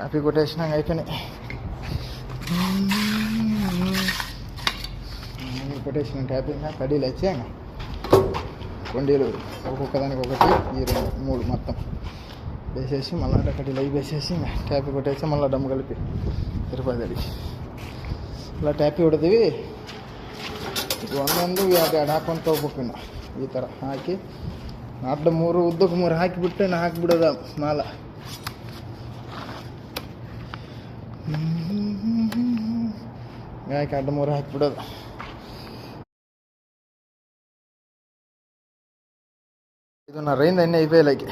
ట్యాపీ కొట్టేసినాక అయిపోయినాయి. కొట్టేసిన ట్యాపింగ్ కడ్డీలు వచ్చాయి. కొండీలు ఒక్కొక్కదానికి ఒకటి, ఈ 2, 3 మొత్తం వేసేసి మళ్ళీ కడ్డీలు అవి వేసేసి ట్యాపీ కొట్టేసి మళ్ళీ డమ్ము కలిపి 20 ఇలా ಟ್ಯಾಪಿ ಹೊಡೆದಿವಿ. ಇದು ಒಂದೊಂದು ಎರಡು ಹಾಕೊಂತ ಹೋಗ್ಬೇಕು. ಈ ಥರ ಹಾಕಿ ಅಡ್ಡ 3 ಉದ್ದಕ್ಕೆ 3 ಹಾಕಿಬಿಟ್ಟು ಹಾಕಿಬಿಡೋದ ಮಾಲ. ಹಾಕಿ ಅಡ್ಡ 3 ಹಾಕಿಬಿಡೋದು. ఇది నా రైంది అన్నీ అయిపోయాయి.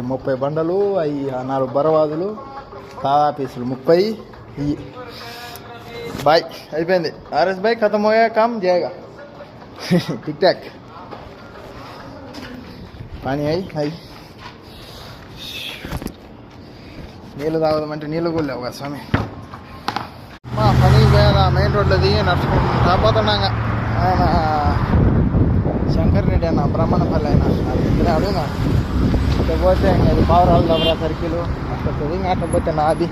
30 బండలు అవి 4 బరవాదులు కాదా పీసులు 30 ఇవి. బాయ్ అయిపోయింది. ఆర్ఎస్ బాయ్ ఖతం హోయా కామ్ జాయేగా. టిక్ టాక్ పానీ అయి నీళ్ళు తాగుదామంటే నీళ్ళు కూడా లేవు కదా స్వామి. మా పని పోయేదా మెయిన్ రోడ్లో దిగి నడుచుకుంటా పోతున్నాగా. ఆయన శంకర్ రెడ్డి అన్న బ్రహ్మణపల్లి అయినా అది అడుగునా అట్లా పోతే అది పావురాలు దబరా సర్కిల్ అట్లా ఇంకా అట్లా పోతే నాది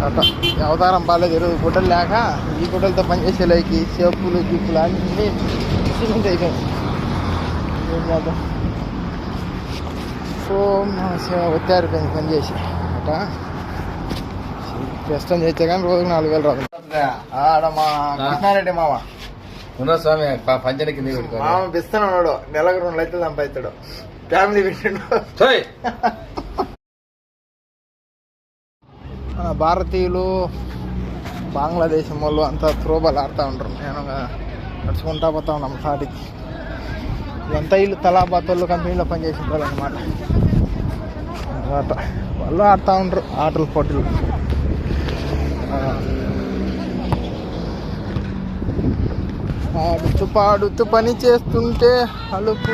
అట్లా అవతారం బాగాలేదు. 20 గుడ్డలు లేక ఈ గుడ్డలతో పనిచేసే లైకి చెప్పులు గిప్పులు అన్నీ సిమెంట్ అయిపోయింది. ఏం చేద్దాం, ఒత్తారిపోయింది పనిచేసి. అట్లా కష్టం చేస్తే కానీ రోజుకు 4,000 రాదు. ఆడ మా కృష్ణారెడ్డి మామ స్వామి పంచని కింద మామ పిస్తున్నాడు. నెలకు 2 లక్షలు సంపాదిస్తాడు. ఫ్యామిలీ పెట్టిండు. భారతీయులు బంగ్లాదేశం వాళ్ళు అంతా త్రోబాల్ ఆడుతూ ఉంటారు. నేను నడుచుకుంటా పోతా ఉన్నాం సాటికి. ఇదంతా వీళ్ళు తలాబాతోళ్ళు కంపెనీలో పనిచేసే వాళ్ళు అనమాట. వాళ్ళు ఆడుతూ ఉంటారు ఆటల పోటీలు. ఆడుతూ పాడుతూ పని చేస్తుంటే అలుపు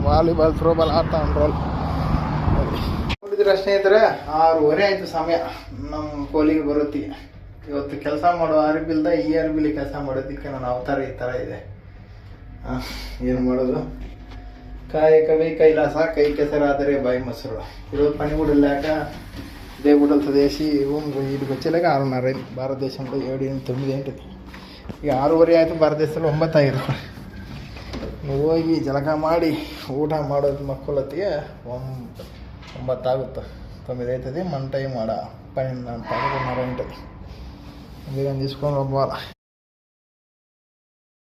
ವಾಲಿಬಾಲ್ ಥ್ರೋಬಾಲ್ ಆಡ್ತಾ ಉಂಟ್ರು. ಸ್ನೇಹಿತರೆ 6:30 ಆಯಿತು ಸಮಯ. ನಮ್ಮ ಕೋಲಿಗೆ ಬರುತ್ತೀವಿ. ಇವತ್ತು ಕೆಲಸ ಮಾಡೋ ಅರ್ಬಿಲ್ದ ಈ ಅರ್ಬಿಲಿ ಕೆಲಸ ಮಾಡೋದಕ್ಕೆ ನನ್ನ ಅವತಾರ ಈ ಥರ ಇದೆ. ಏನು ಮಾಡೋದು, కాయకవే కైలాస కై కెసరాదరే బాయి మొసరు. ఈరోజు పని కూడా లేక దేవుడులు తదేసి వీటికి వచ్చేలాక 6:30 అయింది. భారతదేశంలో 7, 8, 9 ఏంటిది. ಈಗ 6:30 ಆಯಿತು. ಭಾರತದೇಶದಲ್ಲಿ 9 ಆಗಿರುತ್ತೆ. ನೀವು ಹೋಗಿ ಜಳಕ ಮಾಡಿ ಊಟ ಮಾಡೋದು ಮಕ್ಕಳೊತ್ತಿಗೆ 9 ಆಗುತ್ತೆ. 9 అవుతుంది. మన టైం ఆడ 11:30 ఉంటుంది. అందుకని తీసుకొని పోవాలి.